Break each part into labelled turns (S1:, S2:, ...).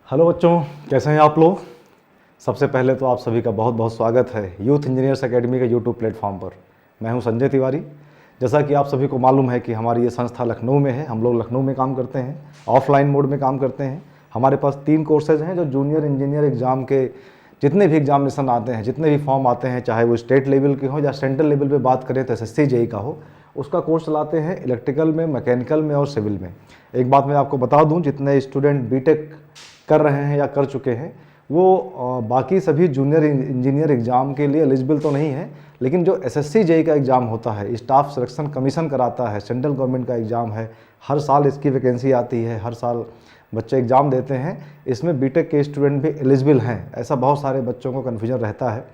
S1: Hello बच्चों, कैसे हैं आप लोग। सबसे पहले तो आप सभी का बहुत बहुत स्वागत है यूथ इंजीनियर्स एकेडमी के यूट्यूब प्लेटफॉर्म पर। मैं हूं संजय तिवारी। जैसा कि आप सभी को मालूम है कि हमारी ये संस्था लखनऊ में है। हम लोग लखनऊ में काम करते हैं, ऑफलाइन मोड में काम करते हैं। हमारे पास 3 कोर्सेज हैं जो जूनियर इंजीनियर एग्ज़ाम के जितने भी एग्जामिनेशन आते हैं, जितने भी फॉर्म आते हैं, चाहे वो स्टेट लेवल के हो या सेंट्रल लेवल पे बात करें तो SSC JEE का हो, उसका कोर्स चलाते हैं इलेक्ट्रिकल में, मैकेनिकल में और सिविल में। एक बात मैं आपको बता दूं, जितने स्टूडेंट बीटेक कर रहे हैं या कर चुके हैं वो बाकी सभी जूनियर इंजीनियर एग्ज़ाम के लिए एलिजिबल तो नहीं है, लेकिन जो SSC JEE का एग्ज़ाम होता है, स्टाफ सिलेक्शन कमीशन कराता है, सेंट्रल गवर्नमेंट का एग्ज़ाम है, हर साल इसकी वैकेंसी आती है, हर साल बच्चे एग्ज़ाम देते हैं। इसमें बीटेक के स्टूडेंट भी एलिजिबल हैं, ऐसा बहुत सारे बच्चों को कन्फ्यूजन रहता है।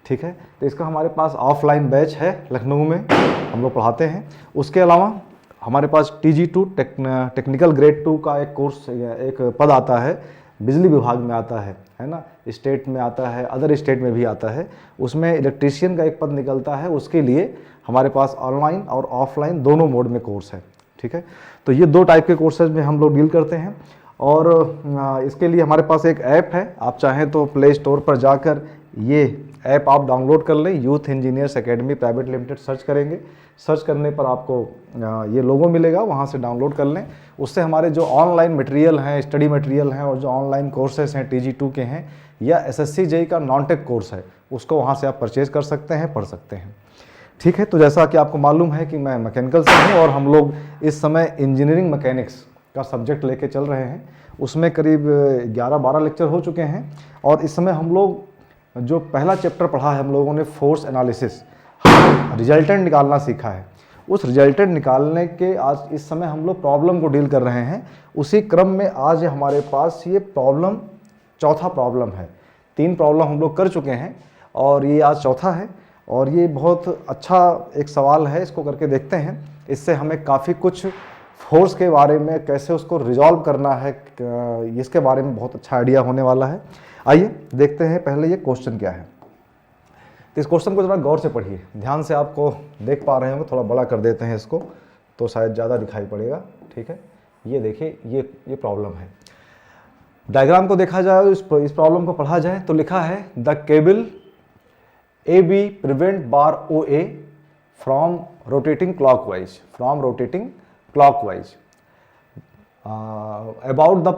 S1: ठीक है, तो इसका हमारे पास ऑफलाइन बैच है लखनऊ में, हम लोग पढ़ाते हैं। उसके अलावा हमारे पास TG2 टेक्निकल ग्रेड 2 का एक कोर्स, एक पद आता है, बिजली विभाग में आता है ना, स्टेट में आता है, अदर स्टेट में भी आता है। उसमें इलेक्ट्रीशियन का एक पद निकलता है, उसके लिए हमारे पास ऑनलाइन और ऑफलाइन दोनों मोड में कोर्स है। ठीक है, तो ये 2 टाइप के कोर्सेज में हम लोग डील करते हैं। और इसके लिए हमारे पास एक ऐप है, आप चाहें तो प्ले स्टोर पर जाकर ये ऐप आप डाउनलोड कर लें। Youth engineers academy private limited search करेंगे, सर्च करने पर आपको ये लोगो मिलेगा, वहाँ से डाउनलोड कर लें। उससे हमारे जो ऑनलाइन मटेरियल हैं, स्टडी मटेरियल हैं और जो ऑनलाइन कोर्सेज हैं TG2 के हैं या SSC JEE का नॉन टेक कोर्स है, उसको वहाँ से आप परचेज़ कर सकते हैं, पढ़ सकते हैं। ठीक है, तो जैसा कि आपको मालूम है कि मैं मैकेनिकल से हूँ और हम लोग इस समय इंजीनियरिंग मैकेनिक्स का सब्जेक्ट लेके चल रहे हैं। उसमें करीब 11-12 लेक्चर हो चुके हैं और इस समय हम लोग जो पहला चैप्टर पढ़ा है, हम लोगों ने फोर्स एनालिसिस, रिजल्टेंट निकालना सीखा है। उस रिजल्टेंट निकालने के आज इस समय हम लोग प्रॉब्लम को डील कर रहे हैं। उसी क्रम में आज हमारे पास ये प्रॉब्लम, चौथा प्रॉब्लम है। 3 प्रॉब्लम हम लोग कर चुके हैं और ये आज चौथा है। और ये बहुत अच्छा एक सवाल है, इसको करके देखते हैं। इससे हमें काफ़ी कुछ फोर्स के बारे में, कैसे उसको रिजॉल्व करना है, इसके बारे में बहुत अच्छा आइडिया होने वाला है। आइए देखते हैं पहले ये क्वेश्चन क्या है। तो इस क्वेश्चन को ज़रा गौर से पढ़िए, ध्यान से। आपको देख पा रहे होंगे, थोड़ा बड़ा कर देते हैं इसको तो शायद ज़्यादा दिखाई पड़ेगा। ठीक है, ये देखिए, ये प्रॉब्लम है। डायग्राम को देखा जाए, इस प्रॉब्लम को पढ़ा जाए तो लिखा है the cable AB prevent bar OA from rotating clockwise, about the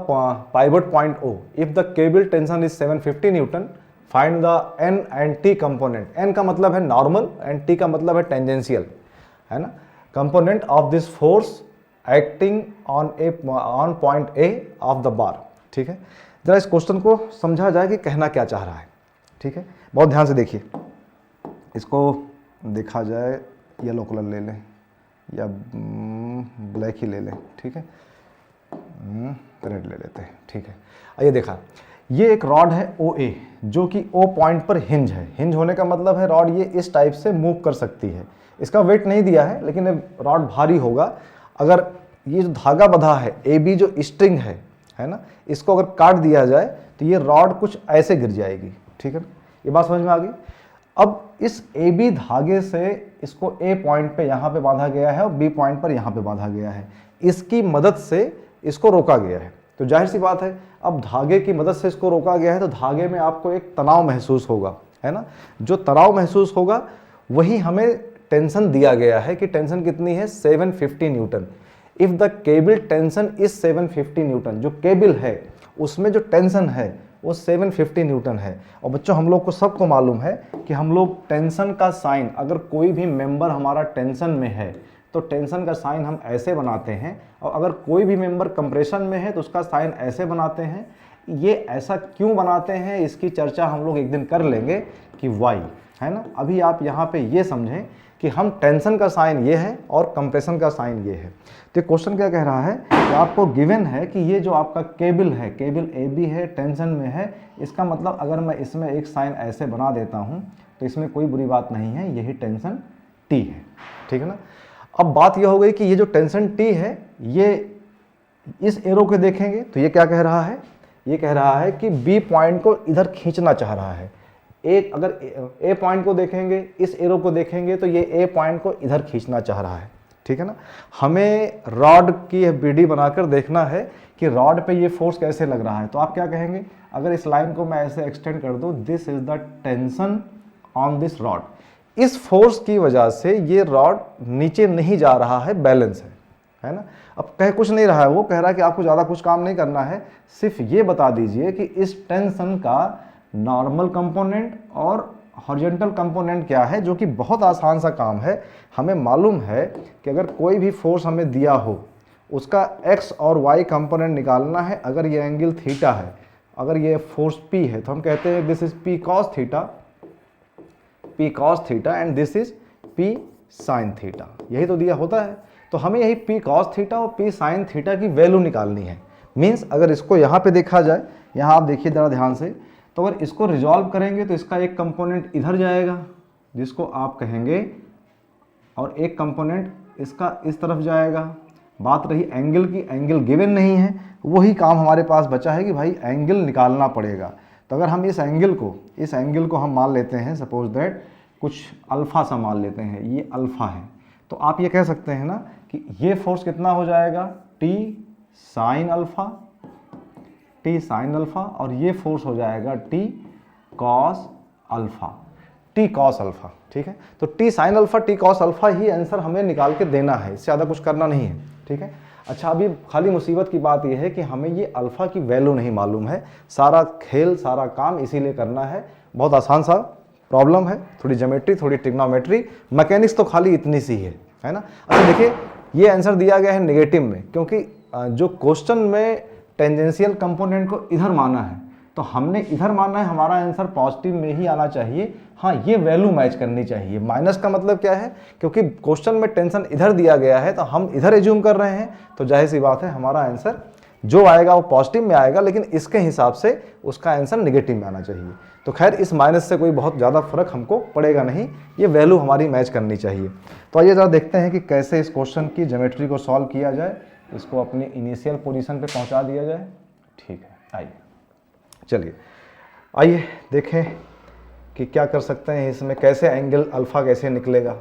S1: pivot point O. If the cable tension is 750 Newton, find the N and T component. N का मतलब है नॉर्मल and T का मतलब है टेंजेंशियल, है ना, component of this force acting on point A of the bar. ठीक है, जरा इस क्वेश्चन को समझा जाए कि कहना क्या चाह रहा है। ठीक है, बहुत ध्यान से देखिए। इसको देखा जाए, येलो कलर ले लें या ब्लैक ही ले लें। ठीक है, रेड ले लेते हैं। ठीक है, आइए देखा, ये एक रॉड है OA जो कि O पॉइंट पर हिंज है। हिंज होने का मतलब है रॉड ये इस टाइप से मूव कर सकती है। इसका वेट नहीं दिया है, लेकिन रॉड भारी होगा। अगर ये जो धागा बंधा है, AB जो स्ट्रिंग है ना, इसको अगर काट दिया जाए तो ये रॉड कुछ ऐसे गिर जाएगी। ठीक है, ये बात समझ में आ गई। अब इस AB धागे से इसको A पॉइंट पे यहाँ पे बांधा गया है और B पॉइंट पर यहाँ पे बांधा गया है। इसकी मदद से इसको रोका गया है। तो जाहिर सी बात है, अब धागे की मदद से इसको रोका गया है तो धागे में आपको एक तनाव महसूस होगा, है ना। जो तनाव महसूस होगा वही हमें टेंशन दिया गया है कि टेंशन कितनी है, 750 Newton. If the cable tension is 750 Newton, जो केबल है उसमें जो टेंशन है वो 750 न्यूटन है। और बच्चों, हम लोग को सबको मालूम है कि हम लोग टेंशन का साइन, अगर कोई भी मेंबर हमारा टेंशन में है तो टेंशन का साइन हम ऐसे बनाते हैं, और अगर कोई भी मेंबर कंप्रेशन में है तो उसका साइन ऐसे बनाते हैं। ये ऐसा क्यों बनाते हैं, इसकी चर्चा हम लोग एक दिन कर लेंगे कि वाई, है ना। अभी आप यहाँ पे ये समझें कि हम टेंशन का साइन ये है और कंप्रेशन का साइन ये है। तो क्वेश्चन क्या कह रहा है कि आपको गिवन है कि ये जो आपका केबल है, केबल AB है, टेंशन में है। इसका मतलब अगर मैं इसमें एक साइन ऐसे बना देता हूँ तो इसमें कोई बुरी बात नहीं है, यही टेंशन T है। ठीक है ना। अब बात यह हो गई कि ये जो टेंशन T है, ये इस एरो को देखेंगे तो ये क्या कह रहा है, ये कह रहा है कि B पॉइंट को इधर खींचना चाह रहा है। एक अगर A पॉइंट को देखेंगे, इस एरो को देखेंगे तो ये A पॉइंट को इधर खींचना चाह रहा है। ठीक है ना। हमें रॉड की BD बनाकर देखना है कि रॉड पे ये फोर्स कैसे लग रहा है। तो आप क्या कहेंगे, अगर इस लाइन को मैं ऐसे एक्सटेंड कर दूं, this is the tension on this rod, इस फोर्स की वजह से ये रॉड नीचे नहीं जा रहा है, बैलेंस है ना। अब कह कुछ नहीं रहा है, वो कह रहा है कि आपको ज़्यादा कुछ काम नहीं करना है, सिर्फ ये बता दीजिए कि इस टेंशन का नॉर्मल कंपोनेंट और हॉरिजॉन्टल कंपोनेंट क्या है, जो कि बहुत आसान सा काम है। हमें मालूम है कि अगर कोई भी फोर्स हमें दिया हो, उसका x और y कंपोनेंट निकालना है। अगर ये एंगल थीटा है, अगर ये फोर्स P है, तो हम कहते हैं this is P cos theta and this is P sin theta, यही तो दिया होता है। तो हमें यही P cos थीटा और P sin थीटा की वैल्यू निकालनी है। मीन्स अगर इसको यहाँ पे देखा जाए, यहाँ आप देखिए ज़रा ध्यान से, तो अगर इसको रिजॉल्व करेंगे तो इसका एक कंपोनेंट इधर जाएगा जिसको आप कहेंगे, और एक कंपोनेंट इसका इस तरफ जाएगा। बात रही एंगल की, एंगल गिवन नहीं है, वही काम हमारे पास बचा है कि भाई एंगल निकालना पड़ेगा। तो अगर हम इस एंगल को हम मान लेते हैं, सपोज दैट कुछ अल्फ़ा सा मान लेते हैं, ये अल्फ़ा है, तो आप ये कह सकते हैं ना कि ये फोर्स कितना हो जाएगा, T sin अल्फ़ा, और ये फोर्स हो जाएगा T cos अल्फ़ा, ठीक है। तो T sin alpha, T cos alpha ही आंसर हमें निकाल के देना है, इससे ज़्यादा कुछ करना नहीं है, ठीक है। अच्छा, अभी खाली मुसीबत की बात यह है कि हमें ये अल्फ़ा की वैल्यू नहीं मालूम है। सारा खेल, सारा काम इसीलिए करना है। बहुत आसान सा प्रॉब्लम है, थोड़ी ज्योमेट्री, थोड़ी ट्रिग्नोमेट्री, मैकेनिक्स तो खाली इतनी सी है ना। अच्छा देखिए, ये आंसर दिया गया है नेगेटिव में, क्योंकि जो क्वेश्चन में टेंजेंशियल कंपोनेंट को इधर माना है, तो हमने इधर माना है, हमारा आंसर पॉजिटिव में ही आना चाहिए। हाँ, ये वैल्यू मैच करनी चाहिए। माइनस का मतलब क्या है, क्योंकि क्वेश्चन में टेंशन इधर दिया गया है तो हम इधर एज्यूम कर रहे हैं, तो जाहिर सी बात है हमारा आंसर जो आएगा वो पॉजिटिव में आएगा, लेकिन इसके हिसाब से उसका आंसर नेगेटिव में आना चाहिए। तो खैर, इस माइनस से कोई बहुत ज़्यादा फर्क हमको पड़ेगा नहीं, ये वैल्यू हमारी मैच करनी चाहिए। तो आइए ज़रा देखते हैं कि कैसे इस क्वेश्चन की ज्योमेट्री को सॉल्व किया जाए, इसको अपनी इनिशियल पोजीशन पे पहुंचा दिया जाए। ठीक है, आइए चलिए आइए देखें कि क्या कर सकते हैं इसमें, कैसे एंगल अल्फ़ा कैसे निकलेगा।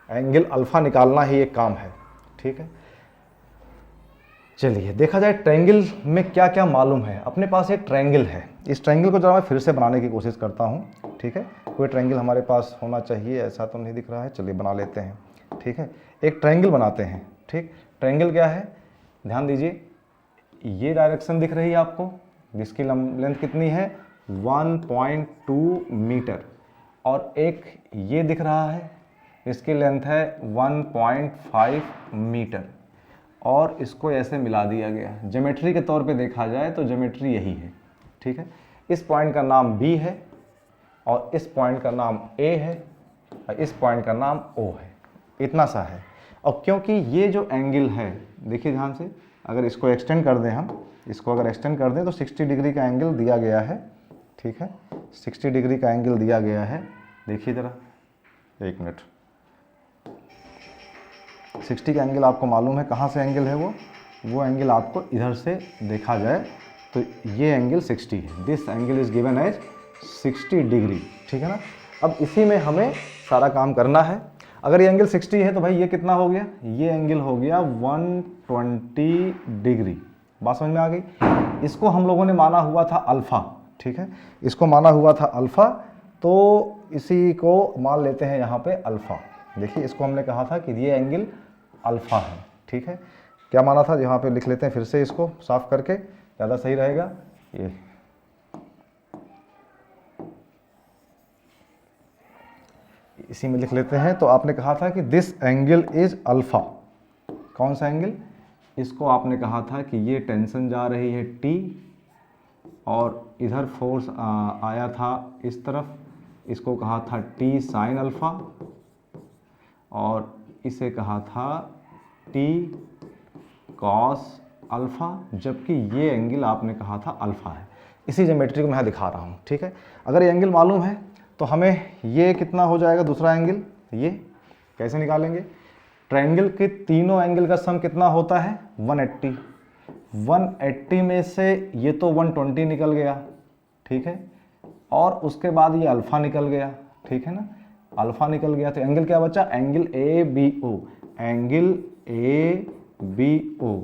S1: एंगल अल्फ़ा निकालना ही एक काम है, ठीक है। चलिए देखा जाए ट्रायंगल में क्या क्या मालूम है। अपने पास एक ट्रायंगल है, इस ट्रायंगल को जरा मैं फिर से बनाने की कोशिश करता हूँ, ठीक है। कोई ट्रायंगल हमारे पास होना चाहिए, ऐसा तो नहीं दिख रहा है, चलिए बना लेते हैं, ठीक है। एक ट्रायंगल बनाते हैं, ठीक। ट्रायंगल क्या है, ध्यान दीजिए, ये डायरेक्शन दिख रही है आपको, जिसकी लेंथ कितनी है 1.2 मीटर, और एक ये दिख रहा है, इसकी लेंथ है 1.5 मीटर, और इसको ऐसे मिला दिया गया। ज्योमेट्री के तौर पे देखा जाए तो ज्योमेट्री यही है, ठीक है। इस पॉइंट का नाम B है, और इस पॉइंट का नाम A है, और इस पॉइंट का नाम O है, इतना सा है। और क्योंकि ये जो एंगल है, देखिए ध्यान से, अगर इसको एक्सटेंड कर दें, हम इसको अगर एक्सटेंड कर दें तो 60 डिग्री का एंगल दिया गया है, ठीक है। 60 डिग्री का एंगल दिया गया है, देखिए ज़रा, एक मिनट। 60 का एंगल आपको मालूम है कहाँ से एंगल है, वो एंगल आपको इधर से देखा जाए तो ये एंगल 60 है। This angle is given as 60 degree, ठीक है ना। अब इसी में हमें सारा काम करना है। अगर ये एंगल 60 है तो भाई ये कितना हो गया, ये एंगल हो गया 120 डिग्री। बात समझ में आ गई। इसको हम लोगों ने माना हुआ था अल्फ़ा, ठीक है, इसको माना हुआ था अल्फ़ा, तो इसी को मान लेते हैं यहाँ पे अल्फ़ा। देखिए, इसको हमने कहा था कि ये एंगल अल्फ़ा है, ठीक है। क्या माना था, यहाँ पे लिख लेते हैं फिर से, इसको साफ करके ज़्यादा सही रहेगा। ये इसी में लिख लेते हैं। तो आपने कहा था कि दिस एंगल इज अल्फ़ा। कौन सा एंगल, इसको आपने कहा था कि ये टेंशन जा रही है T, और इधर फोर्स आया था इस तरफ, इसको कहा था T sin अल्फ़ा, और इसे कहा था T cos अल्फ़ा, जबकि ये एंगल आपने कहा था अल्फ़ा है। इसी ज्योमेट्री को मैं दिखा रहा हूँ, ठीक है। अगर ये एंगल मालूम है तो हमें ये कितना हो जाएगा, दूसरा एंगल, ये कैसे निकालेंगे। ट्रायंगल के तीनों एंगल का सम कितना होता है 180। 180 में से ये तो 120 निकल गया, ठीक है, और उसके बाद ये अल्फ़ा निकल गया, ठीक है ना। अल्फ़ा निकल गया तो एंगल क्या बचा, angle ABO। Angle A B O,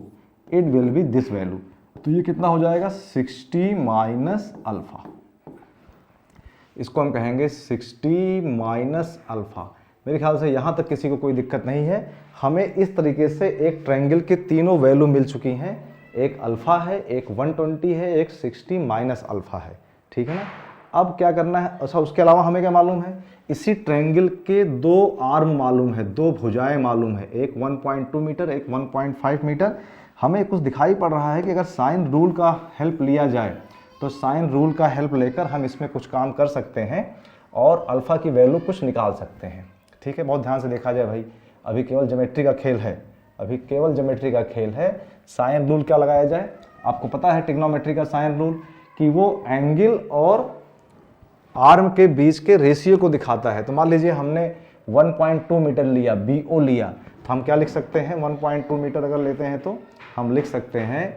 S1: it will be this value. तो ये कितना हो जाएगा 60 माइनस अल्फा, इसको हम कहेंगे 60 माइनस अल्फा। मेरे ख्याल से यहाँ तक किसी को कोई दिक्कत नहीं है। हमें इस तरीके से एक ट्रायंगल के तीनों वैल्यू मिल चुकी हैं, एक अल्फ़ा है, एक 120 है, एक 60 माइनस अल्फ़ा है, ठीक है ना। अब क्या करना है, अच्छा उसके अलावा हमें क्या मालूम है, इसी ट्रायंगल के दो आर्म मालूम है, दो भुजाएं मालूम है, एक 1.2 मीटर, एक 1.5 मीटर। हमें कुछ दिखाई पड़ रहा है कि अगर साइन रूल का हेल्प लिया जाए तो साइन रूल का हेल्प लेकर हम इसमें कुछ काम कर सकते हैं और अल्फ़ा की वैल्यू कुछ निकाल सकते हैं, ठीक है। बहुत ध्यान से देखा जाए भाई, अभी केवल ज्योमेट्री का खेल है, अभी केवल ज्योमेट्री का खेल है। साइन रूल क्या लगाया जाए, आपको पता है ट्रिग्नोमेट्री का साइन रूल कि वो एंगल और आर्म के बीच के रेशियो को दिखाता है। तो मान लीजिए हमने 1.2 मीटर लिया, BO लिया, तो हम क्या लिख सकते हैं, 1.2 मीटर अगर लेते हैं तो हम लिख सकते हैं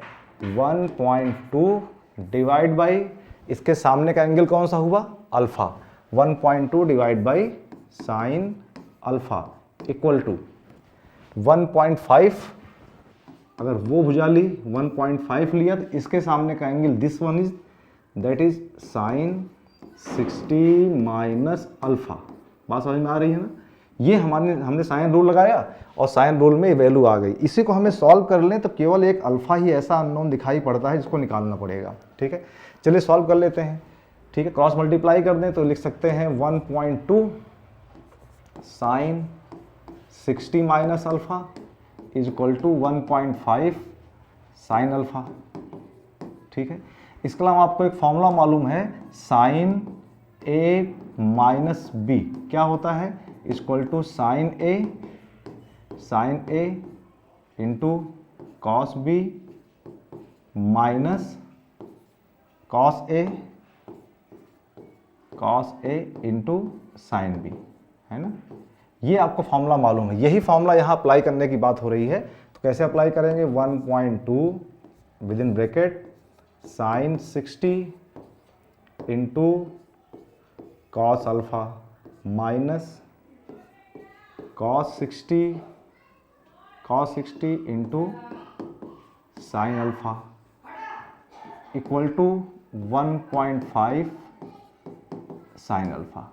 S1: 1.2 डिवाइड बाई, इसके सामने का एंगल कौन सा हुआ, alpha, 1.2 divide by sine alpha equal to 1.5। अगर वो भुजा ली 1.5 लिया तो इसके सामने का angle this one is that is sine 60 minus alpha. बात समझ में आ रही है ना। ये हमने साइन रूल लगाया और साइन रूल में वैल्यू आ गई। इसी को हमें सॉल्व कर लें तो केवल एक अल्फा ही ऐसा अननोन दिखाई पड़ता है जिसको निकालना पड़ेगा, ठीक है। चलिए सॉल्व कर लेते हैं, ठीक है। क्रॉस मल्टीप्लाई कर दें तो लिख सकते हैं 1.2 sine 60 minus alpha is equal to 1.5 sine alpha, ठीक है। इसके अलावा आपको एक फॉर्मूला मालूम है, साइन ए माइनस बी क्या होता है, equal to sine A into cos B minus cos A into sine B, है ना। ये आपको फॉर्मूला मालूम है, यही फॉर्मूला यहाँ अप्लाई करने की बात हो रही है। तो कैसे अप्लाई करेंगे, 1.2 within bracket sine 60 into cos alpha minus cos 60 into sine alpha equal to 1.5 sine alpha.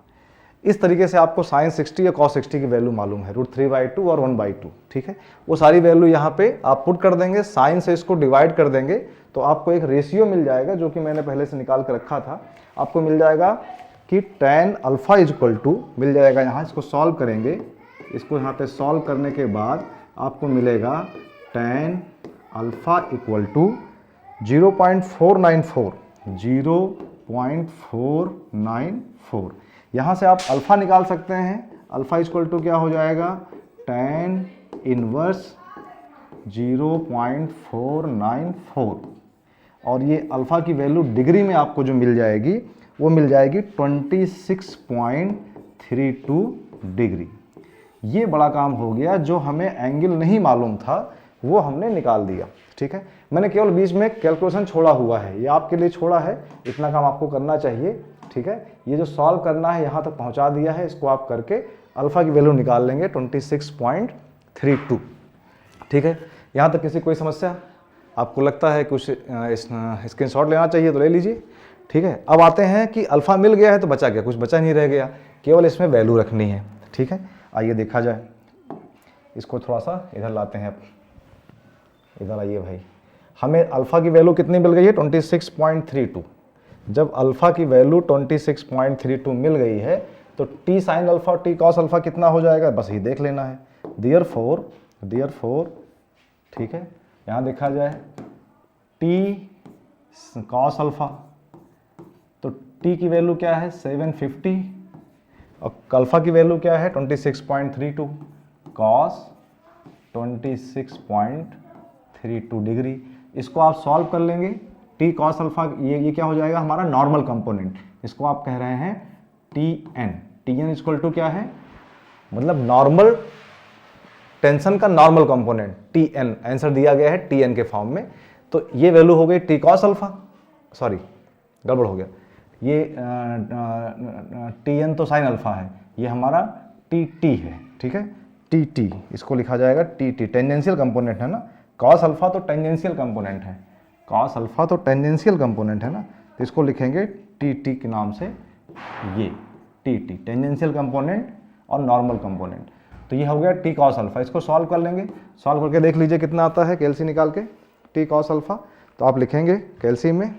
S1: इस तरीके से आपको साइन 60 या कॉस 60 की वैल्यू मालूम है, √3/2 और 1/2, ठीक है। वो सारी वैल्यू यहाँ पे आप पुट कर देंगे, साइन से इसको डिवाइड कर देंगे तो आपको एक रेशियो मिल जाएगा जो कि मैंने पहले से निकाल कर रखा था। आपको मिल जाएगा कि tan alpha is equal to मिल जाएगा यहाँ, इसको सॉल्व करेंगे, इसको यहाँ पे सॉल्व करने के बाद आपको मिलेगा tan अल्फा इक्वल टू 0.494। यहाँ से आप अल्फ़ा निकाल सकते हैं, अल्फ़ा इक्वल टू क्या हो जाएगा, tan इनवर्स 0.494 और ये अल्फ़ा की वैल्यू डिग्री में आपको जो मिल जाएगी वो मिल जाएगी 26.32 डिग्री। ये बड़ा काम हो गया, जो हमें एंगल नहीं मालूम था वो हमने निकाल दिया, ठीक है। मैंने केवल बीच में कैलकुलेशन छोड़ा हुआ है, ये आपके लिए छोड़ा है, इतना काम आपको करना चाहिए, ठीक है। ये जो सॉल्व करना है यहाँ तक पहुँचा दिया है, इसको आप करके अल्फ़ा की वैल्यू निकाल लेंगे 26.32, ठीक है। यहाँ तक किसी कोई समस्या आपको लगता है कुछ स्क्रीनशॉट लेना चाहिए तो ले लीजिए, ठीक है। अब आते हैं कि अल्फ़ा मिल गया है तो बचा क्या, कुछ बचा नहीं रह गया, केवल इसमें वैल्यू रखनी है, ठीक है। आइए देखा जाए, इसको थोड़ा सा इधर लाते हैं, इधर आइए भाई। हमें अल्फ़ा की वैल्यू कितनी मिल गई है, 26.32। जब अल्फ़ा की वैल्यू 26.32 मिल गई है तो T sine alpha T cos alpha कितना हो जाएगा, बस ये देख लेना है। देयरफॉर ठीक है, यहाँ देखा जाए टी कॉस अल्फ़ा, तो टी की वैल्यू क्या है 750 और अल्फ़ा की वैल्यू क्या है 26.32, कॉस 26.32 डिग्री। इसको आप सॉल्व कर लेंगे, टी कॉस अल्फ़ा ये क्या हो जाएगा हमारा नॉर्मल कंपोनेंट, इसको आप कह रहे हैं टी एन इक्वल टू क्या है, मतलब नॉर्मल टेंशन का normal component T N, answer दिया गया है टी एन के फॉर्म में। तो ये वैल्यू हो गई टी कॉस अल्फ़ा, सॉरी गड़बड़ हो गया, ये टी एन तो साइन अल्फ़ा है, ये हमारा टी टी है, ठीक है। टी टी, इसको लिखा जाएगा टी टी, टेंजेंशियल कंपोनेंट है ना, कॉस अल्फा तो टेंजेंशियल कंपोनेंट है, कॉस अल्फा तो टेंजेंशियल कंपोनेंट है ना, तो इसको लिखेंगे टी टी के नाम से, ये टी टी टेंजेंशियल कंपोनेंट और नॉर्मल कंपोनेंट। तो ये हो गया टी कॉस अल्फा। इसको सॉल्व कर लेंगे, सॉल्व करके देख लीजिए कितना आता है कैल्सी निकाल के, टी कॉस अल्फा। तो आप लिखेंगे कैल्सी में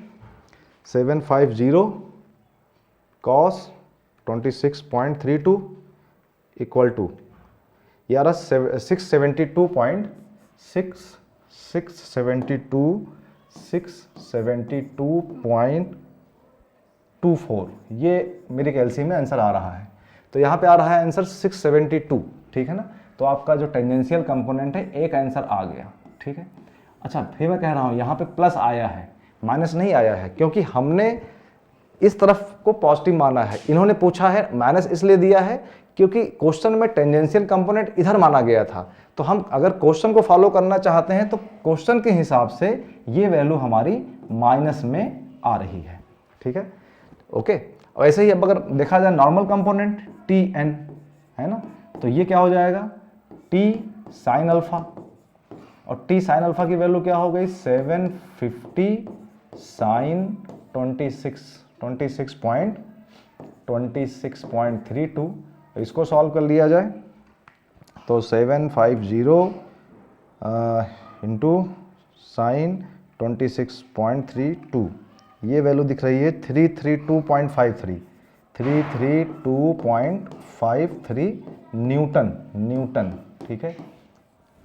S1: 750 कॉस 26.32 इक्वल टू, ये आ रहा 672.24, ये मेरी कैल्सी में आंसर आ रहा है। तो यहाँ पे आ रहा है आंसर 672, ठीक है ना। तो आपका जो टेंजेंशियल कंपोनेंट है एक आंसर आ गया, ठीक है। अच्छा फिर मैं कह रहा हूँ यहाँ पे प्लस आया है, माइनस नहीं आया है, क्योंकि हमने इस तरफ को पॉजिटिव माना है। इन्होंने पूछा है माइनस इसलिए दिया है क्योंकि क्वेश्चन में टेंजेंशियल कंपोनेंट इधर माना गया था। तो हम अगर क्वेश्चन को फॉलो करना चाहते हैं तो क्वेश्चन के हिसाब से ये वैल्यू हमारी माइनस में आ रही है, ठीक है, ओके। और ऐसे ही अब अगर देखा जाए नॉर्मल कंपोनेंट टी एन है ना, तो ये क्या हो जाएगा टी साइन अल्फा, और टी साइन अल्फा की वैल्यू क्या हो गई 750 साइन 26.32। इसको सॉल्व कर लिया जाए तो 750 इंटू साइन 26.32, ये वैल्यू दिख रही है 332.53 न्यूटन, ठीक है।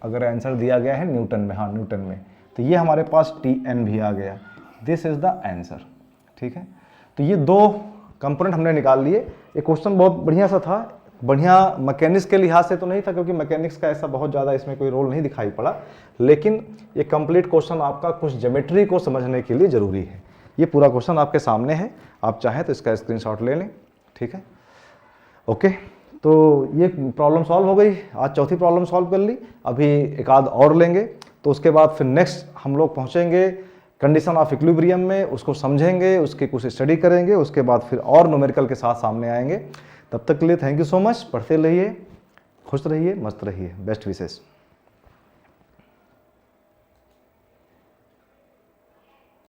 S1: अगर आंसर दिया गया है न्यूटन में, हाँ न्यूटन में, तो ये हमारे पास टी एन भी आ गया। दिस इज द आंसर, ठीक है। तो ये दो कंपोनेंट हमने निकाल लिए। ये क्वेश्चन बहुत बढ़िया सा था, बढ़िया मैकेनिक्स के लिहाज से तो नहीं था क्योंकि मैकेनिक्स का ऐसा बहुत ज़्यादा इसमें कोई रोल नहीं दिखाई पड़ा, लेकिन ये कंप्लीट क्वेश्चन आपका कुछ ज्योमेट्री को समझने के लिए ज़रूरी है। ये पूरा क्वेश्चन आपके सामने है, आप चाहें तो इसका स्क्रीनशॉट ले लें, ठीक है, ओके। तो ये प्रॉब्लम सॉल्व हो गई, आज चौथी प्रॉब्लम सॉल्व कर ली। अभी एक आध और लेंगे, तो उसके बाद फिर नेक्स्ट हम लोग पहुँचेंगे कंडीशन ऑफ इक्विलिब्रियम में, उसको समझेंगे, उसकी कुछ स्टडी करेंगे, उसके बाद फिर और न्यूमेरिकल के साथ सामने आएंगे। तब तक के लिए थैंक यू सो मच, पढ़ते रहिए, खुश रहिए, मस्त रहिए, बेस्ट विशेष।